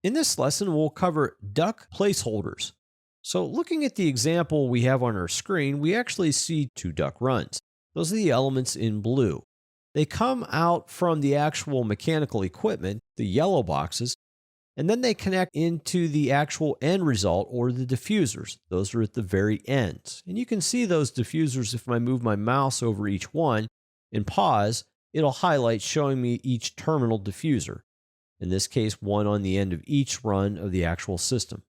In this lesson, we'll cover duct placeholders. So looking at the example we have on our screen, we actually see two duct runs. Those are the elements in blue. They come out from the actual mechanical equipment, the yellow boxes, and then they connect into the actual end result, or the diffusers. Those are at the very ends. And you can see those diffusers if I move my mouse over each one and pause, it'll highlight showing me each terminal diffuser. In this case, one on the end of each run of the actual system.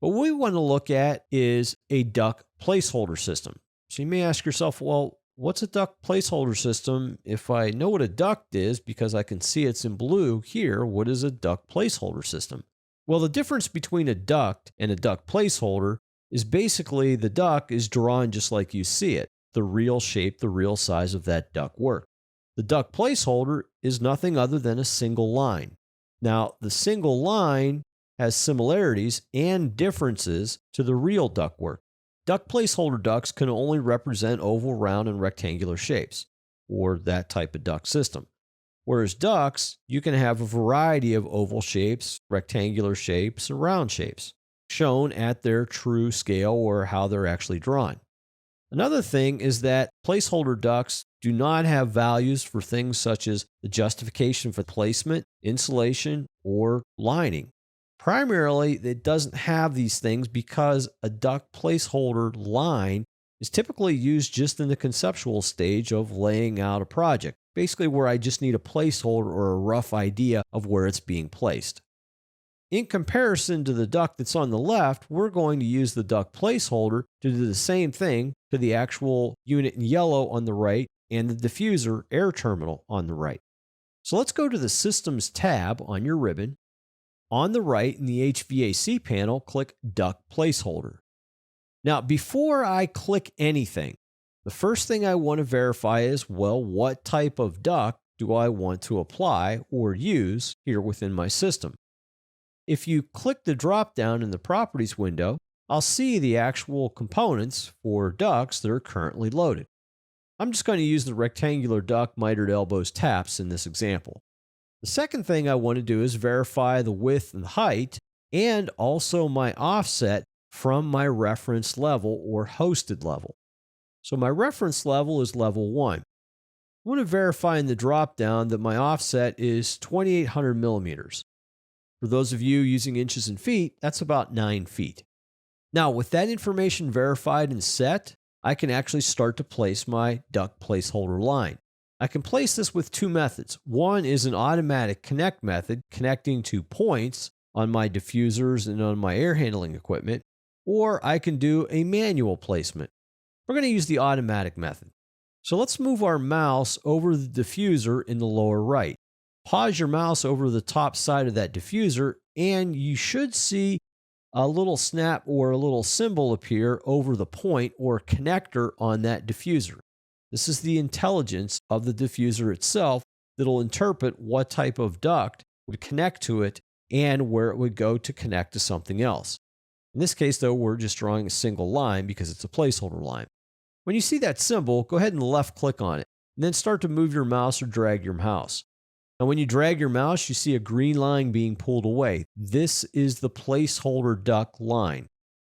What we want to look at is a duct placeholder system. So you may ask yourself, well, what's a duct placeholder system? If I know what a duct is, because I can see it's in blue here, what is a duct placeholder system? Well, the difference between a duct and a duct placeholder is basically the duct is drawn just like you see it, the real shape, the real size of that duct work. The duct placeholder is nothing other than a single line. Now, the single line has similarities and differences to the real ductwork. Duct placeholder ducts can only represent oval, round, and rectangular shapes, or that type of duct system. Whereas ducts, you can have a variety of oval shapes, rectangular shapes, and round shapes, shown at their true scale or how they're actually drawn. Another thing is that placeholder ducts do not have values for things such as the justification for placement, insulation, or lining. Primarily, it doesn't have these things because a duct placeholder line is typically used just in the conceptual stage of laying out a project, basically where I just need a placeholder or a rough idea of where it's being placed. In comparison to the duct that's on the left, we're going to use the duct placeholder to do the same thing to the actual unit in yellow on the right and the diffuser air terminal on the right. So let's go to the Systems tab on your ribbon. On the right in the HVAC panel, click Duct Placeholder. Now, before I click anything, the first thing I want to verify is, well, what type of duct do I want to apply or use here within my system? If you click the drop-down in the Properties window, I'll see the actual components for ducts that are currently loaded. I'm just going to use the rectangular duct mitered elbows taps in this example. The second thing I want to do is verify the width and height and also my offset from my reference level or hosted level. So my reference level is level 1. I want to verify in the drop-down that my offset is 2,800 millimeters. For those of you using inches and feet, that's about 9 feet. Now, with that information verified and set, I can actually start to place my duct placeholder line. I can place this with two methods. One is an automatic connect method, connecting to points on my diffusers and on my air handling equipment, or I can do a manual placement. We're going to use the automatic method. So let's move our mouse over the diffuser in the lower right. Pause your mouse over the top side of that diffuser, and you should see a little snap or a little symbol appear over the point or connector on that diffuser. This is the intelligence of the diffuser itself that'll interpret what type of duct would connect to it and where it would go to connect to something else. In this case, though, we're just drawing a single line because it's a placeholder line. When you see that symbol, go ahead and left click on it, and then start to move your mouse or drag your mouse. Now, when you drag your mouse, you see a green line being pulled away. This is the placeholder duct line.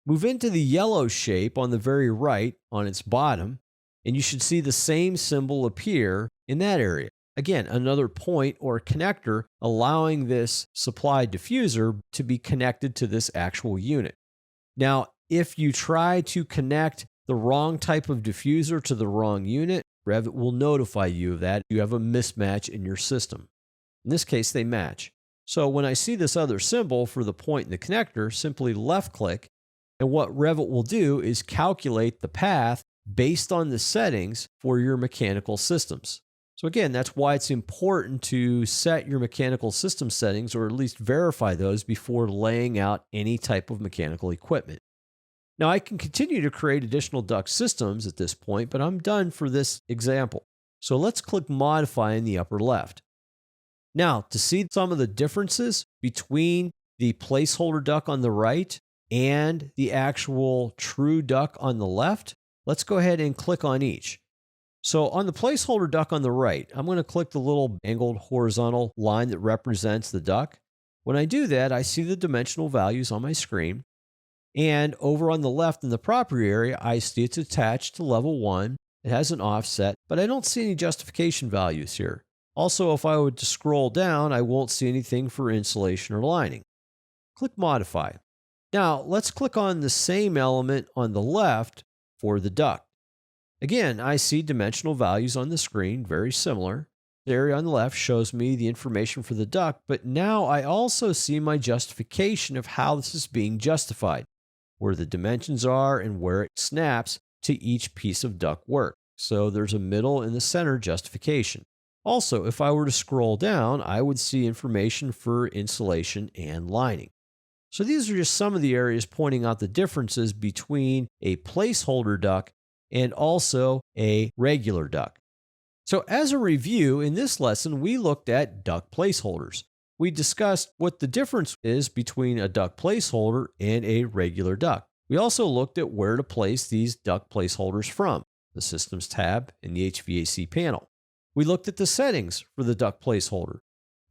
Move into the yellow shape on the very right on its bottom, and you should see the same symbol appear in that area. Again, another point or connector allowing this supply diffuser to be connected to this actual unit. Now, if you try to connect the wrong type of diffuser to the wrong unit, Revit will notify you of that. You have a mismatch in your system. In this case, they match. So when I see this other symbol for the point and the connector, simply left click, and what Revit will do is calculate the path based on the settings for your mechanical systems. So again, that's why it's important to set your mechanical system settings, or at least verify those before laying out any type of mechanical equipment. Now, I can continue to create additional duct systems at this point, but I'm done for this example. So let's click Modify in the upper left. Now, to see some of the differences between the placeholder duct on the right and the actual true duct on the left, let's go ahead and click on each. So on the placeholder duct on the right, I'm going to click the little angled horizontal line that represents the duct. When I do that, I see the dimensional values on my screen. And over on the left in the property area, I see it's attached to level 1. It has an offset, but I don't see any justification values here. Also, if I were to scroll down, I won't see anything for insulation or lining. Click Modify. Now, let's click on the same element on the left for the duct. Again, I see dimensional values on the screen, very similar. The area on the left shows me the information for the duct, but now I also see my justification of how this is being justified, where the dimensions are and where it snaps to each piece of duct work. So there's a middle and the center justification. Also, if I were to scroll down, I would see information for insulation and lining. So these are just some of the areas pointing out the differences between a placeholder duct and also a regular duct. So as a review, in this lesson, we looked at duct placeholders. We discussed what the difference is between a duct placeholder and a regular duct. We also looked at where to place these duct placeholders from, the Systems tab in the HVAC panel. We looked at the settings for the duct placeholder,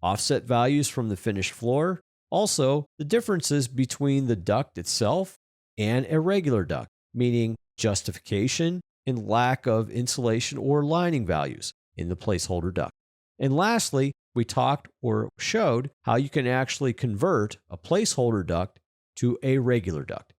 offset values from the finished floor, also the differences between the duct itself and a regular duct, meaning justification and lack of insulation or lining values in the placeholder duct. And lastly, we talked or showed how you can actually convert a placeholder duct to a regular duct.